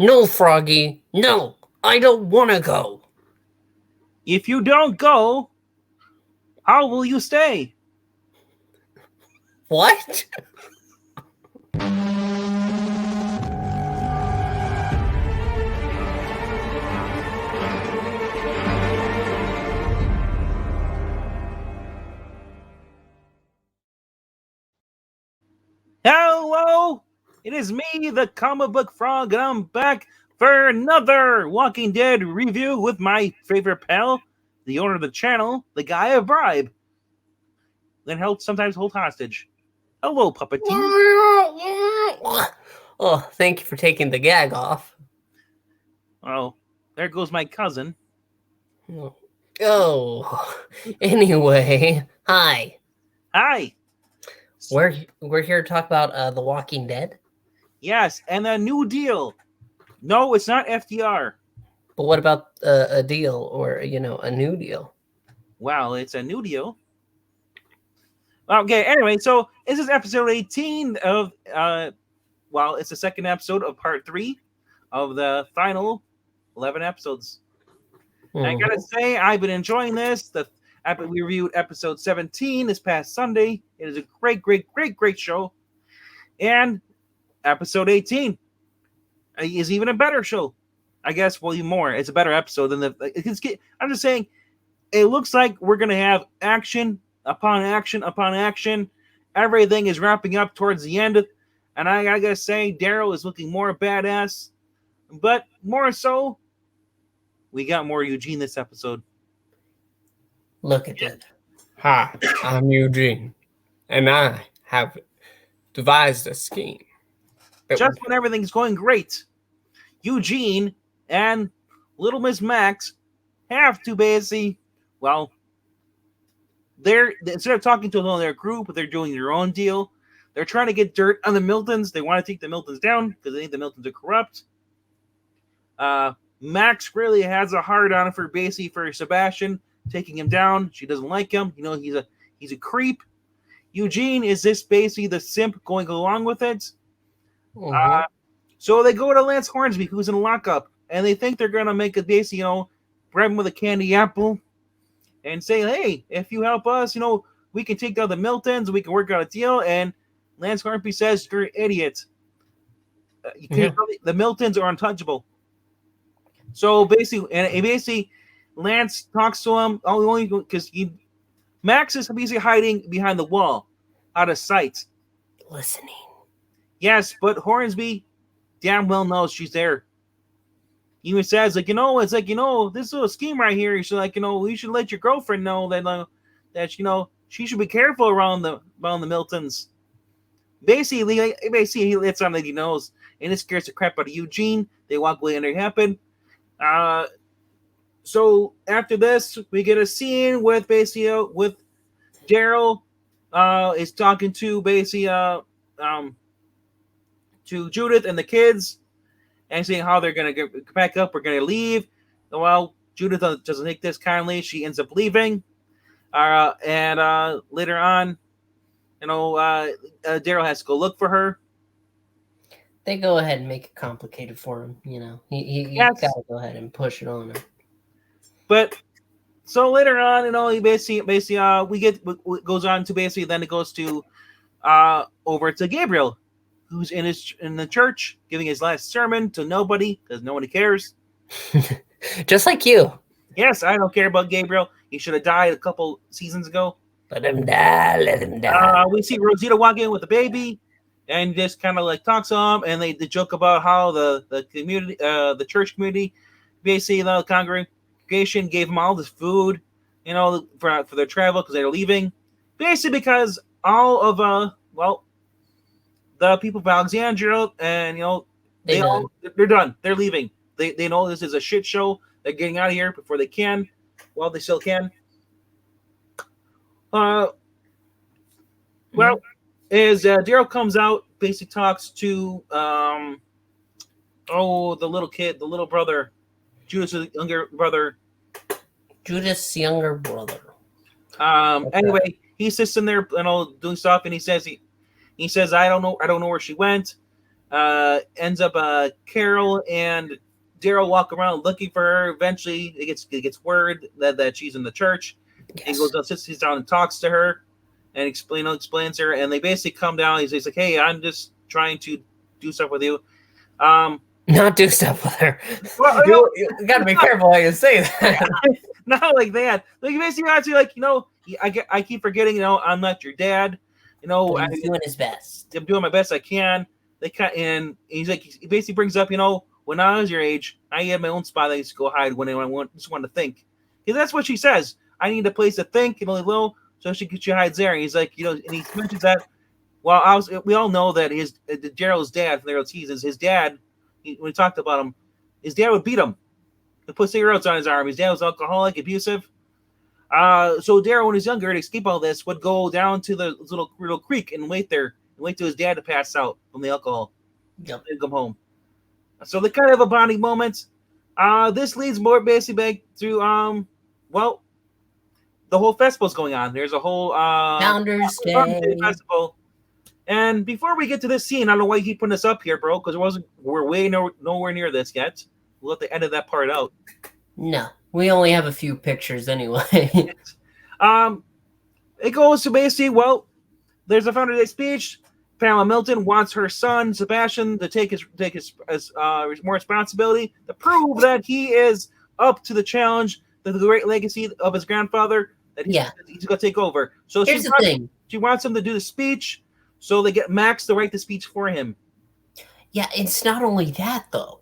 No, Froggy. No, I don't want to go. If you don't go, how will you stay? What? Hello, it is me, the comic book frog, and I'm back for another Walking Dead review with my favorite pal, the owner of the channel, the guy I bribe, and sometimes hold hostage. Hello, puppeteer. Oh, thank you for taking the gag off. Oh, there goes my cousin. Oh, anyway, hi. Hi. We're here to talk about The Walking Dead. Yes, and a new deal. No, it's not FDR. But what about a deal or a new deal? Well, it's a new deal. Okay, anyway, so this is episode 18 of it's the second episode of part 3 of the final 11 episodes. And I gotta say, I've been enjoying this. We reviewed episode 17 this past Sunday. It is a great show. And episode 18 is even a better show. I guess, well, even more. It's a better episode than I'm just saying, it looks like we're gonna have action upon action upon action. Everything is wrapping up towards the end, and I gotta say, Daryl is looking more badass. But more so, we got more Eugene this episode. Look at that. Hi, I'm Eugene, and I have devised a scheme. Just when everything's going great, Eugene and Little Miss Max have to basically, well, instead of talking to their group, they're doing their own deal. They're trying to get dirt on the Miltons. They want to take the Miltons down because they think the Miltons are corrupt. Max really has a hard on for Sebastian, taking him down. She doesn't like him. He's a creep. Eugene is this basically the simp going along with it. Mm-hmm. So they go to Lance Hornsby, who's in lockup, and they think they're gonna make a basically, bribe him with a candy apple, and say, hey, if you help us, we can take down the Miltons, we can work out a deal. And Lance Hornsby says, you're an idiot. The Miltons are untouchable. So basically, Lance talks to him only because Max is basically hiding behind the wall, out of sight. Listening. Yes, but Hornsby damn well knows she's there. He even says, this little scheme right here. He's like, you should let your girlfriend know that she should be careful around the Miltons. Basically, he lets on that he knows, and it scares the crap out of Eugene. They walk away and it happened. So after this, we get a scene with Daryl is talking to to Judith and the kids, and saying how they're gonna get back up. We're gonna leave. Well, Judith doesn't take this kindly. She ends up leaving. And later on, Daryl has to go look for her. They go ahead and make it complicated for him. He gotta go ahead and push it on him. But so later on, he goes on to basically then it goes to over to Gabriel, who's in the church giving his last sermon to nobody because nobody cares. Just like you. Yes, I don't care about Gabriel. He should have died a couple seasons ago. Let him die. Let him die. We see Rosita walk in with the baby, and just kind of like talks to him, and they joke about how the community, the church community, basically the congregation gave them all this food, for their travel because they're leaving, basically because all of the people of Alexandria and they're done. They're leaving. They know this is a shit show. They're getting out of here before they can, while they still can. As Daryl comes out, basically talks to the little kid, the little brother, Judas' younger brother. Anyway, he sits in there, doing stuff, and he says, I don't know where she went. ends up Carol and Daryl walk around looking for her. Eventually, it gets word that she's in the church. Yes. He goes down, sits down, and talks to her, and explains to her. And they basically come down. He's like, "Hey, I'm just trying to do stuff with you." Not do stuff with her. Well, you got to be careful how you say that. Not like that. Like basically, like I keep forgetting. I'm not your dad. He's doing his best. I'm doing my best I can. And he's like, he basically brings up, when I was your age, I had my own spot I used to go hide when I just wanted to think. Because that's what she says. I need a place to think, so she hides there. And he's like, and he mentions that. Well, we all know that Daryl's dad from the early seasons, his dad, when we talked about him, his dad would beat him. He put cigarettes on his arm. His dad was alcoholic, abusive. So Daryl, when he was younger, to escape all this, would go down to the little creek and wait there. Wait till his dad to pass out from the alcohol. Yep. And come home. So they kind of have a bonding moment. This leads more basically back to the whole festival's going on. There's a whole Founders Day festival. And before we get to this scene, I don't know why you keep putting this up here, bro, because we're way nowhere near this yet. We'll have to edit that part out. No, we only have a few pictures anyway. It goes to basically, there's a Founders Day speech. Pamela Milton wants her son Sebastian to take his more responsibility to prove that he is up to the challenge, the great legacy of his grandfather. That he's going to take over. So here's the thing: she wants him to do the speech, so they get Max to write the speech for him. Yeah, it's not only that though.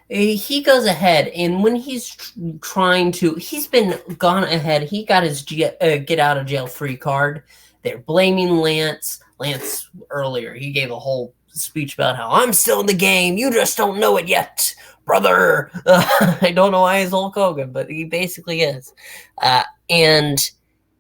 He goes ahead, and when he's trying to, he's been gone ahead. He got his get out of jail free card. They're blaming Lance. Lance earlier, he gave a whole speech about how I'm still in the game. You just don't know it yet, brother. I don't know why he's Hulk Hogan, but he basically is. And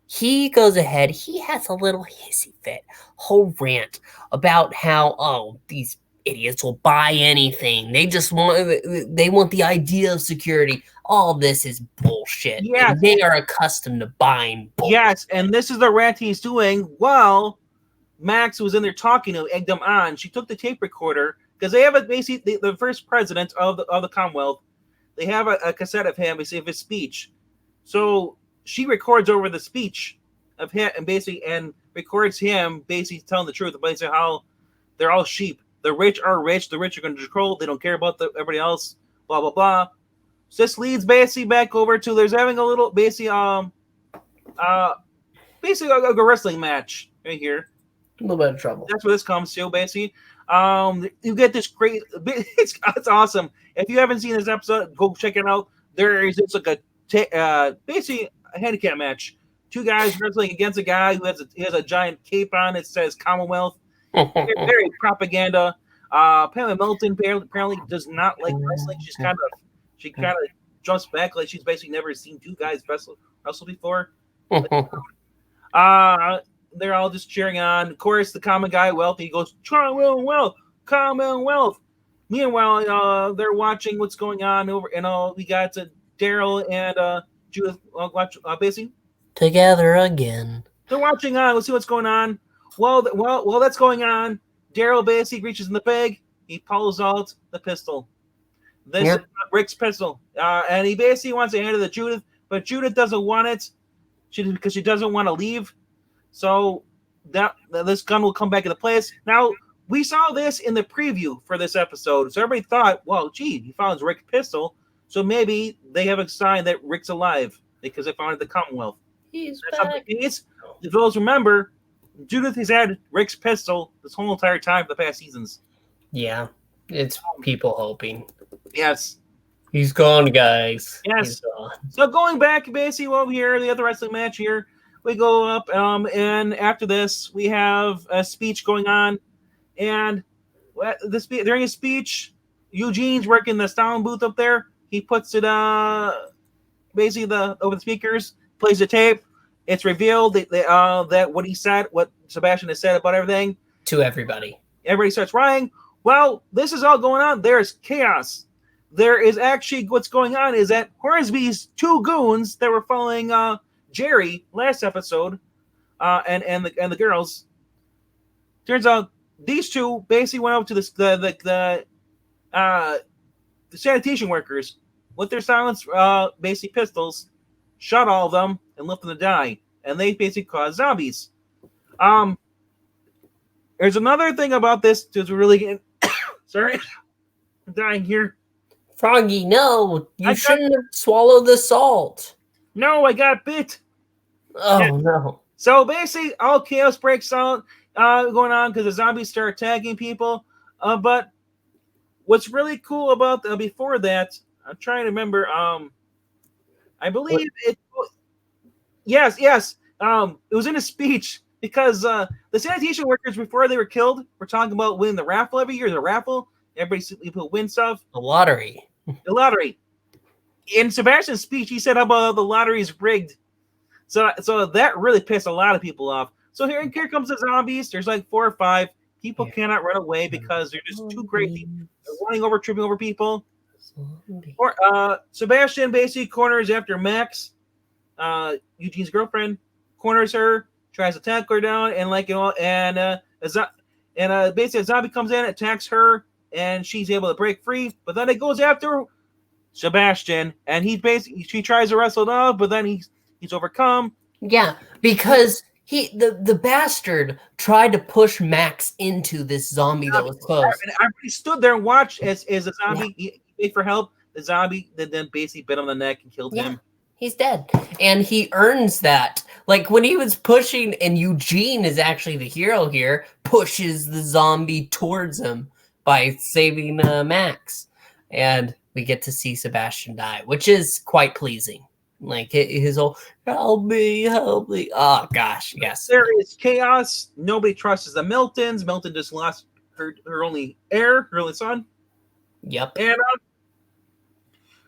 he goes ahead. He has a little hissy fit, whole rant about how, these idiots will buy anything. They want the idea of security. All this is bullshit. Yes. And they are accustomed to buying bullshit. Yes, and this is the rant he's doing while Max was in there talking to egged them on. She took the tape recorder because they have basically the first president of the Commonwealth. They have a cassette of him, basically of his speech. So she records over the speech of him and records him basically telling the truth about how they're all sheep. The rich are rich. The rich are going to control. They don't care about everybody else. Blah blah blah. So this leads basically back over to there's having a little basically a wrestling match right here. A little bit of trouble. That's where this comes to basically. You get this great. It's awesome. If you haven't seen this episode, go check it out. It's like basically a handicap match. Two guys wrestling against a guy who has a giant cape on. It says Commonwealth. Very propaganda. Pamela Milton apparently does not like wrestling. She kind of jumps back like she's basically never seen two guys wrestle before. They're all just cheering on. Of course, the common guy, Wealthy, goes, Commonwealth. Meanwhile, they're watching what's going on over, we got Daryl and Judith watch basically together again. They're watching on. Let's see what's going on. Well, that's going on. Daryl basically reaches in the bag. He pulls out the pistol. This is Rick's pistol, and he basically wants to hand it to Judith, but Judith doesn't want it, because she doesn't want to leave. So this gun will come back into place. Now, we saw this in the preview for this episode, so everybody thought, well, gee, he found Rick's pistol, so maybe they have a sign that Rick's alive because they found it at the Commonwealth. He's back. If those remember, Judith has had Rick's pistol this whole entire time for the past seasons. Yeah, it's people hoping. Yes. He's gone, guys. Yes. He's gone. So going back, basically, over here, the other wrestling match here, we go up, and after this, we have a speech going on, and during his speech, Eugene's working the sound booth up there. He puts it basically over the speakers, plays the tape. It's revealed that what he said, what Sebastian has said about everything, to everybody. Everybody starts rioting. Well, this is all going on. There's chaos. There is actually what's going on is that Hornsby's two goons that were following Jerry last episode, and the girls. Turns out these two basically went up to the sanitation workers with their silenced basically pistols, shot all of them, and left them to die. And they basically caused zombies. There's another thing about this that's really sorry, I'm dying here. Froggy, no, you shouldn't have swallowed the salt. No, I got bit. Oh yeah. No. So basically, all chaos breaks out going on because the zombies start attacking people. But what's really cool about before that, I'm trying to remember. I believe it. Yes. It was in a speech because the sanitation workers before they were killed were talking about winning the raffle every year. The raffle, people win stuff. The lottery. The lottery. In Sebastian's speech, he said how about the lottery's rigged. So that really pissed a lot of people off. So here comes the zombies. There's like 4 or 5. People cannot run away because they're just too crazy. They're running over, tripping over people. Or Sebastian basically corners after Max, Eugene's girlfriend, corners her, tries to tack her down, and basically a zombie comes in, attacks her, and she's able to break free. But then it goes after Sebastian, and she tries to wrestle it off, but then he's overcome. Yeah, because the bastard tried to push Max into this zombie that was close. And everybody stood there and watched as the zombie he paid for help. The zombie then basically bit him on the neck and killed him. He's dead. And he earns that. Like when he was pushing, and Eugene is actually the hero here, pushes the zombie towards him by saving Max. And we get to see Sebastian die, which is quite pleasing. Like his whole help me. Oh gosh, yes. There is chaos. Nobody trusts the Miltons. Milton just lost her only heir, her only son. Yep. And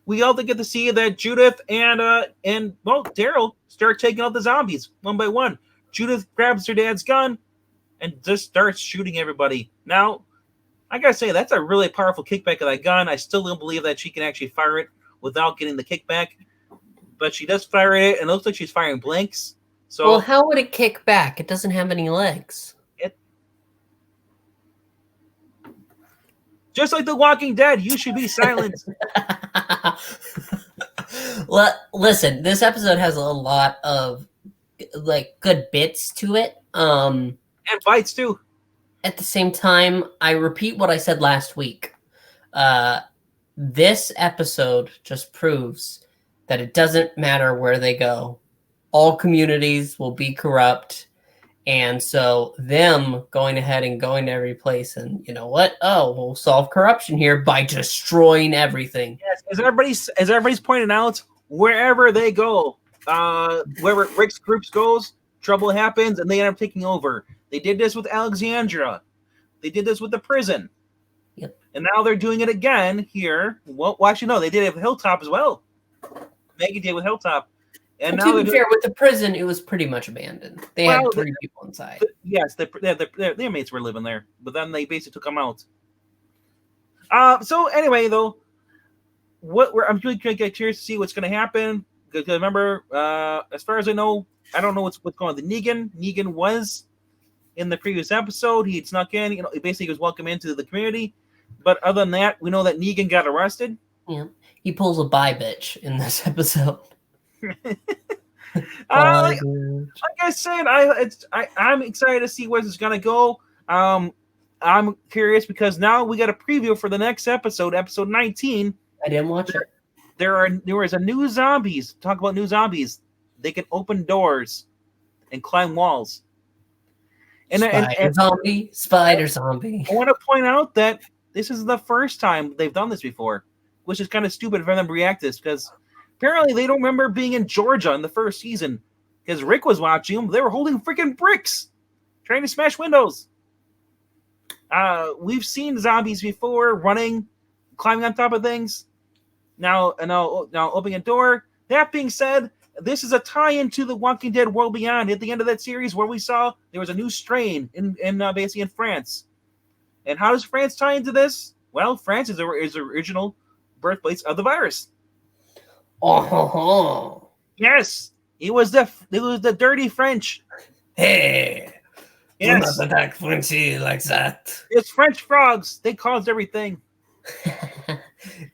we also get to see that Judith and Daryl start taking out the zombies one by one. Judith grabs her dad's gun and just starts shooting everybody. Now, I gotta say that's a really powerful kickback of that gun. I still don't believe that she can actually fire it without getting the kickback. But she does fire it, and it looks like she's firing blanks. So, well, how would it kick back? It doesn't have any legs. Just like The Walking Dead, you should be silent. Listen, this episode has a lot of like good bits to it. And fights too. At the same time, I repeat what I said last week. This episode just proves that it doesn't matter where they go. All communities will be corrupt. And so them going ahead and going to every place and you know what? Oh, we'll solve corruption here by destroying everything. Yes, as everybody's pointed out, wherever they go, wherever Rick's groups goes, trouble happens and they end up taking over. They did this with Alexandria. They did this with the prison. Yep. And now they're doing it again here. Well, actually, no, they did it with Hilltop as well. Maggie did with Hilltop. And now to be fair, with the prison, it was pretty much abandoned. They had 3 people inside. Yes, the inmates were living there, but then they basically took them out. So anyway, though, I'm really curious to see what's going to happen. Because remember, as far as I don't know what's going on with Negan. Negan was in the previous episode. He had snuck in. You know, he basically was welcome into the community. But other than that, we know that Negan got arrested. Yeah, he pulls a bye bitch in this episode. Like I said, I'm excited to see where this is gonna go. I'm curious because now we got a preview for the next episode 19. I didn't watch it. There is a new zombies. Talk about new zombies. They can open doors and climb walls. Spider zombie. I want to point out that this is the first time they've done this before, which is kind of stupid for them to react to this because apparently they don't remember being in Georgia in the first season because Rick was watching them. They were holding freaking bricks, trying to smash windows. We've seen zombies before running, climbing on top of things. Now opening a door. That being said, this is a tie-in to the Walking Dead World Beyond. At the end of that series, where we saw there was a new strain in basically in France. And how does France tie into this? Well, France is the original birthplace of the virus. Oh, yes, it was the dirty French. Hey, Yes. Do not attack Frenchy like that. It's French frogs. They caused everything.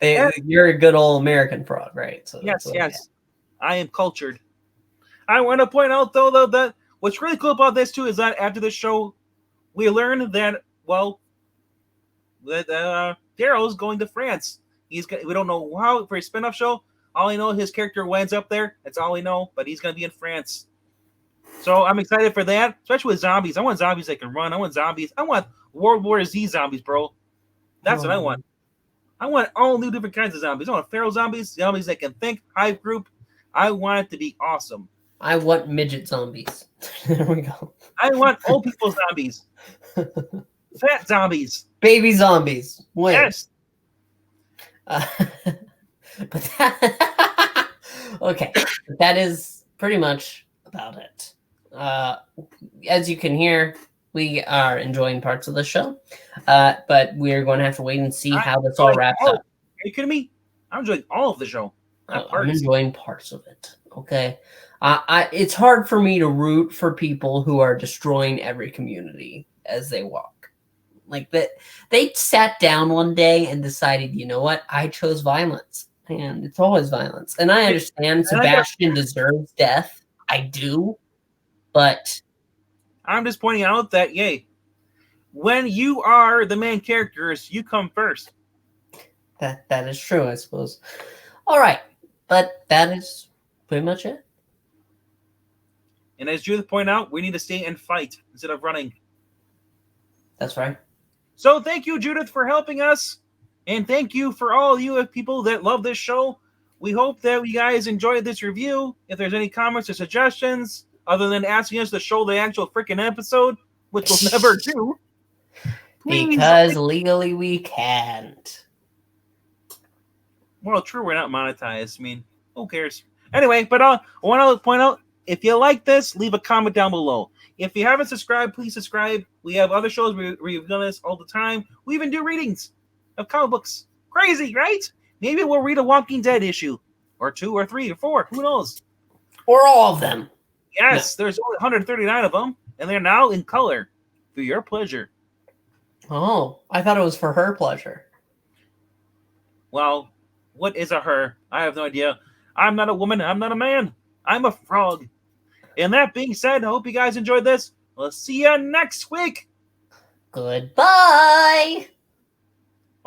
You're a good old American frog, right? So Yes, okay. yes. I am cultured. I want to point out, though, that what's really cool about this, too, is that after the show, we learned that, well, that Daryl's going to France. We don't know how for a spin-off show. All I know, his character winds up there. That's all we know. But he's going to be in France. So I'm excited for that, especially with zombies. I want zombies that can run. I want zombies. I want World War Z zombies, bro. That's what I want. I want all new different kinds of zombies. I want feral zombies, zombies that can think, hive group. I want it to be awesome. I want midget zombies. There we go. I want old people zombies. Fat zombies. Baby zombies. Wait. Yes. But that, okay. That is pretty much about it. As you can hear, we are enjoying parts of the show, but we're going to have to wait and see how this all wraps up. Are you kidding me? I'm enjoying all of the show. I'm enjoying parts of it. Okay. It's hard for me to root for people who are destroying every community as they walk. Like that, they sat down one day and decided, you know what? I chose violence, and it's always violence. And I understand Sebastian deserves death. I do, but I'm just pointing out that, yay, when you are the main characters, you come first. That is true, I suppose. All right, but that is pretty much it. And as Judith pointed out, we need to stay and fight instead of running. That's right. So thank you, Judith, for helping us. And thank you for all you people that love this show. We hope that you guys enjoyed this review. If there's any comments or suggestions, other than asking us to show the actual freaking episode, which we'll never do. Because legally we can't. Well, true, we're not monetized. I mean, who cares? Anyway, but I want to point out, if you like this, leave a comment down below. If you haven't subscribed, please subscribe. We have other shows. We've done this all the time. We even do readings of comic books. Crazy, right? Maybe we'll read a Walking Dead issue. Or 2 or 3 or 4. Who knows? Or all of them. Yes, there's only 139 of them. And they're now in color. For your pleasure. Oh, I thought it was for her pleasure. Well, what is a her? I have no idea. I'm not a woman. I'm not a man. I'm a frog. And that being said, I hope you guys enjoyed this. We'll see you next week. Goodbye.